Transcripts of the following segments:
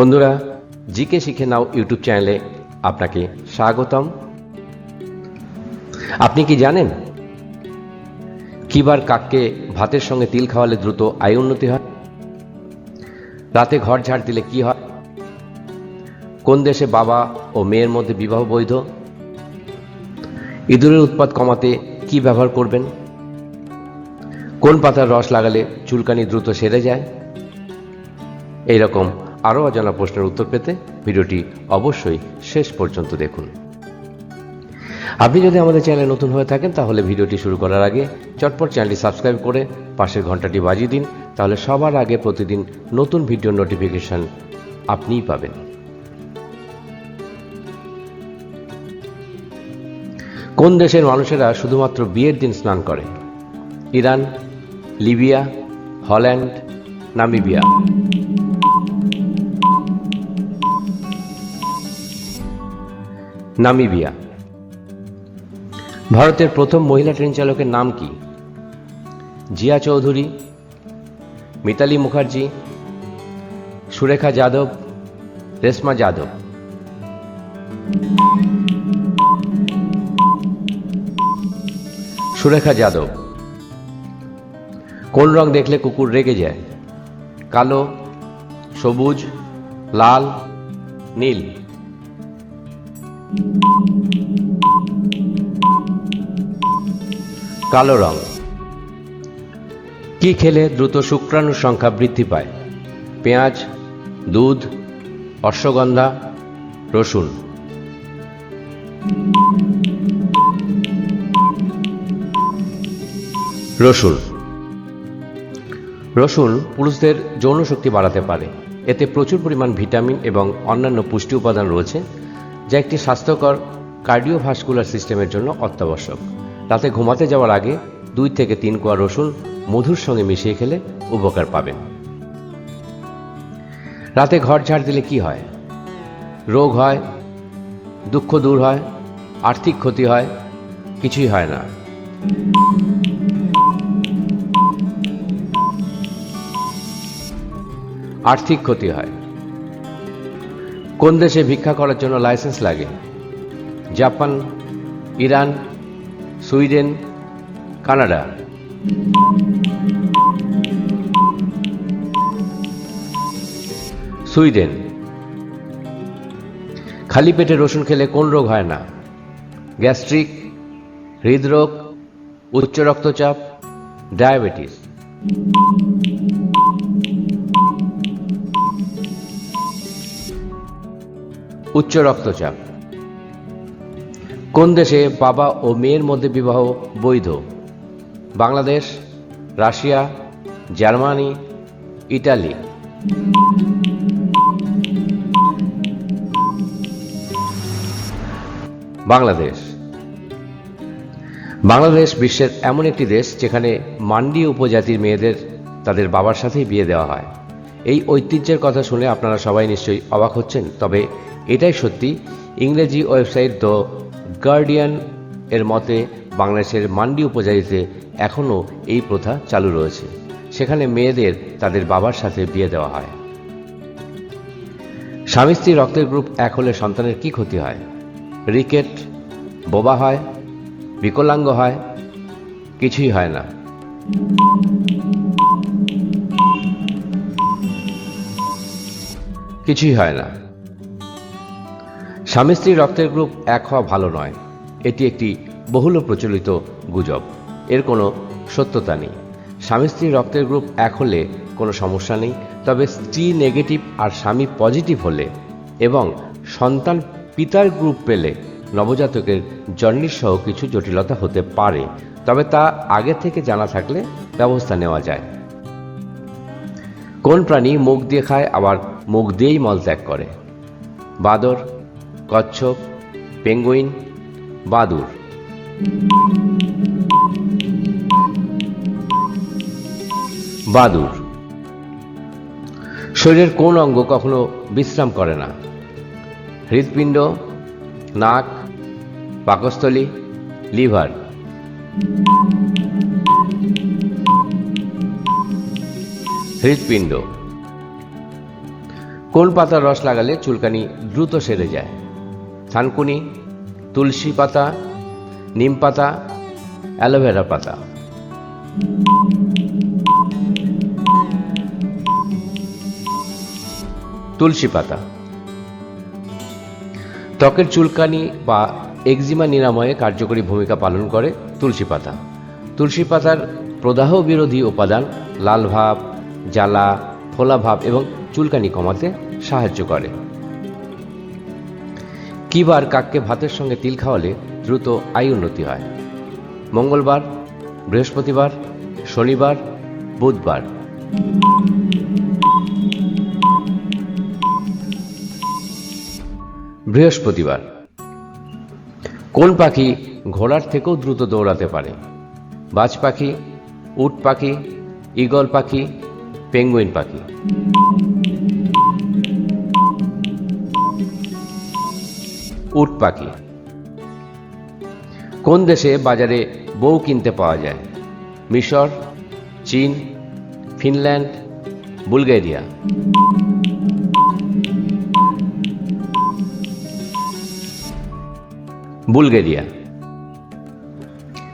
বন্ধুরা, জিকে শিখে নাও ইউটিউব চ্যানেলে আপনাকে স্বাগতম। আপনি কি জানেন কিবার কাককে ভাতের সঙ্গে তিল খাওয়ালে দ্রুত আয় উন্নতি হয়? রাতে ঘর ঝাড় দিলে কি হয়? কোন দেশে বাবা ও মেয়ের মধ্যে বিবাহ বৈধ? ইঁদুরের উৎপাত কমাতে কি ব্যবহার করবেন? কোন পাতার রস লাগালে চুলকানি দ্রুত সেরে যায়? এইরকম আরও অজানা প্রশ্নের উত্তর পেতে ভিডিওটি অবশ্যই শেষ পর্যন্ত দেখুন। আপনি যদি আমাদের চ্যানেলে নতুন হয়ে থাকেন তাহলে ভিডিওটি শুরু করার আগে চটপট চ্যানেলটি সাবস্ক্রাইব করে পাশের ঘন্টাটি বাজিয়ে দিন, তাহলে সবার আগে প্রতিদিন নতুন ভিডিওর নোটিফিকেশন আপনিই পাবেন। কোন দেশের মানুষেরা শুধুমাত্র বিয়ের দিন স্নান করে? Iran, Libya, Holland, Namibia? Namibia. ভারতের প্রথম মহিলা ট্রেন চালকের নাম কি? জিয়া চৌধুরী, মিতালি মুখার্জি, সুরেখা যাদব, রেশমা যাদব? সুরেখা যাদব। কোন রং দেখলে কুকুর রেগে যায়? কালো, সবুজ, লাল, নীল? কালো রং। কি খেলে দ্রুত শুক্রাণুর সংখ্যা বৃদ্ধি পায়? পেঁয়াজ, দুধ, অশ্বগন্ধা, রসুন? রসুন। রসুন পুরুষদের যৌন শক্তি বাড়াতে পারে। এতে প্রচুর পরিমাণ ভিটামিন এবং অন্যান্য পুষ্টি উপাদান রয়েছে, যা একটি স্বাস্থ্যকর কার্ডিওভাস্কুলার সিস্টেমের জন্য অত্যাবশ্যক। রাতে ঘুমাতে যাওয়ার আগে 2 থেকে 3 কোয়া রসুন মধুর সঙ্গে মিশিয়ে খেলে উপকার পাবেন। রাতে ঘর ঝাড় দিলে কি হয়? রোগ হয়, দুঃখ দূর হয়, আর্থিক ক্ষতি হয়, কিছুই হয় না? আর্থিক ক্ষতি হয়। কোন দেশে ভিক্ষা করার জন্য লাইসেন্স লাগে? Japan, Iran, Sweden, Canada? Sweden. খালি পেটে রসুন খেলে কোন রোগ হয় না? গ্যাস্ট্রিক, হৃদরোগ, উচ্চ রক্তচাপ, ডায়াবেটিস? উচ্চ রক্তচাপ। কোন দেশে বাবা ও মেয়ের মধ্যে বিবাহ বৈধ? Bangladesh, Russia, Germany, Italy? Bangladesh. Bangladesh বিশ্বের এমন একটি দেশ যেখানে মান্ডি উপজাতির মেয়েদের তাদের বাবার সাথেই বিয়ে দেওয়া হয়। এই ঐতিহ্যের কথা শুনে আপনারা সবাই নিশ্চয়ই অবাক হচ্ছেন, তবে এটাই সত্যি। ইংরেজি ওয়েবসাইট দ্য গার্ডিয়ান এর মতে বাংলাদেশের মান্ডি উপজাতিতে এখনও এই প্রথা চালু রয়েছে। সেখানে মেয়েদের তাদের বাবার সাথে বিয়ে দেওয়া হয়। স্বামী স্ত্রী রক্তের গ্রুপ এক হলে সন্তানের কি ক্ষতি হয়? রিকেট, বোবা হয়, বিকলাঙ্গ হয়, কিছুই হয় না? কিছুই হয় না। স্বামী স্ত্রী রক্তের গ্রুপ এক হওয়া ভালো নয়। এটি একটি বহুল প্রচলিত গুজব। এর কোনো সত্যতা নেই। স্বামী স্ত্রী রক্তের গ্রুপ এক হলে কোনো সমস্যা নেই, তবে স্ত্রী নেগেটিভ আর স্বামী পজিটিভ হলে এবং সন্তান পিতার গ্রুপ পেলে নবজাতকের জন্ডিস সহ কিছু জটিলতা হতে পারে, তবে তা আগে থেকে জানা থাকলে ব্যবস্থা নেওয়া যায়। কোন প্রাণী মুখ দিয়ে খায় আবার মুখ দিয়েই মলত্যাগ করে? বাদর, কচ্ছপ, পেঙ্গুইন, বাদুড়? বাদুড়। শরীরের কোন অঙ্গ কখনো বিশ্রাম করে না? হৃৎপিণ্ড, নাক, পাকস্থলী, লিভার? হৃৎপিণ্ড। কোন পাতার রস লাগালে চুলকানি দ্রুত সেরে যায়? থানকুনি, তুলসী পাতা, নিম পাতা, অ্যালোভেরা পাতা। তুলসী পাতা। ত্বকের চুলকানি বা একজিমা নিরাময়ে কার্যকরী ভূমিকা পালন করে তুলসী পাতা। তুলসী পাতার প্রদাহ বিরোধী উপাদান লাল ভাব, জ্বালা, ফোলা ভাব এবং চুলকানি কমাতে সাহায্য করে। কি বার কাককে ভাতের সঙ্গে তিল খাওয়ালে দ্রুত আয়ু উন্নতি হয়? মঙ্গলবার, বৃহস্পতিবার, শনিবার, বুধবার। বৃহস্পতিবার। কোন পাখি ঘোড়ার থেকেও দ্রুত দৌড়াতে পারে? বাজ পাখি, উট পাখি, ঈগল পাখি, পেঙ্গুইন পাখি। উট পাখি। কোন দেশে বাজারে বউ কিনতে পাওয়া যায়? মিশর, চীন, ফিনল্যান্ড, বুলগেরিয়া। বুলগেরিয়া।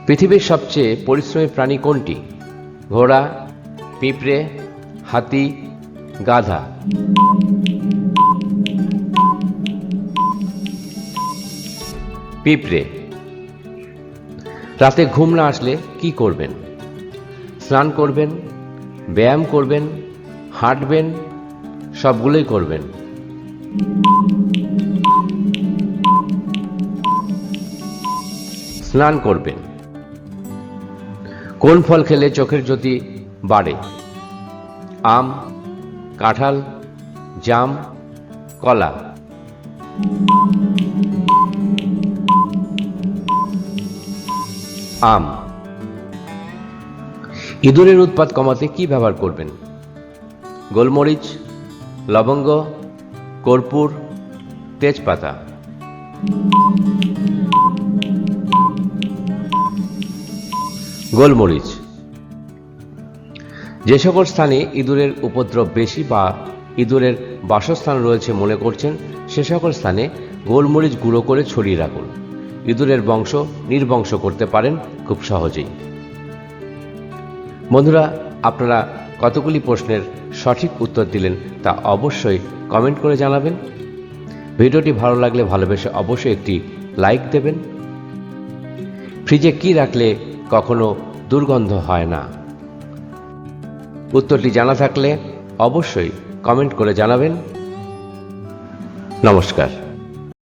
পৃথিবীর সবচেয়ে পরিশ্রমী প্রাণী কোনটি? ঘোড়া, পিঁপড়ে, হাতি, গাধা। পিঁপড়ে। রাতে ঘুম না আসলে কি করবেন? স্নান করবেন, ব্যায়াম করবেন, হাঁটবেন, সবগুলোই করবেন। স্নান করবেন। কোন ফল খেলে চোখের জ্যোতি বাড়ে? আম, কাঁঠাল, জাম, কলা। আম। ইঁদুরের উৎপাত কমাতে কি ব্যবহার করবেন? গোলমরিচ, লবঙ্গ, কর্পূর, তেজপাতা। গোলমরিচ। যে সকল স্থানে ইঁদুরের উপদ্রব বেশি বা ইঁদুরের বাসস্থান রয়েছে মনে করছেন সে সকল স্থানে গোলমরিচ গুঁড়ো করে ছড়িয়ে রাখুন। ইঁদুরের বংশ নির্বংশ করতে পারেন খুব সহজেই। বন্ধুরা, আপনারা কতগুলি প্রশ্নের সঠিক উত্তর দিলেন তা অবশ্যই কমেন্ট করে জানাবেন। ভিডিওটি ভালো লাগলে ভালোবেসে অবশ্যই একটি লাইক দেবেন। ফ্রিজে কি রাখলে কখনো দুর্গন্ধ হয় না? উত্তরটি জানা থাকলে অবশ্যই কমেন্ট করে জানাবেন। নমস্কার।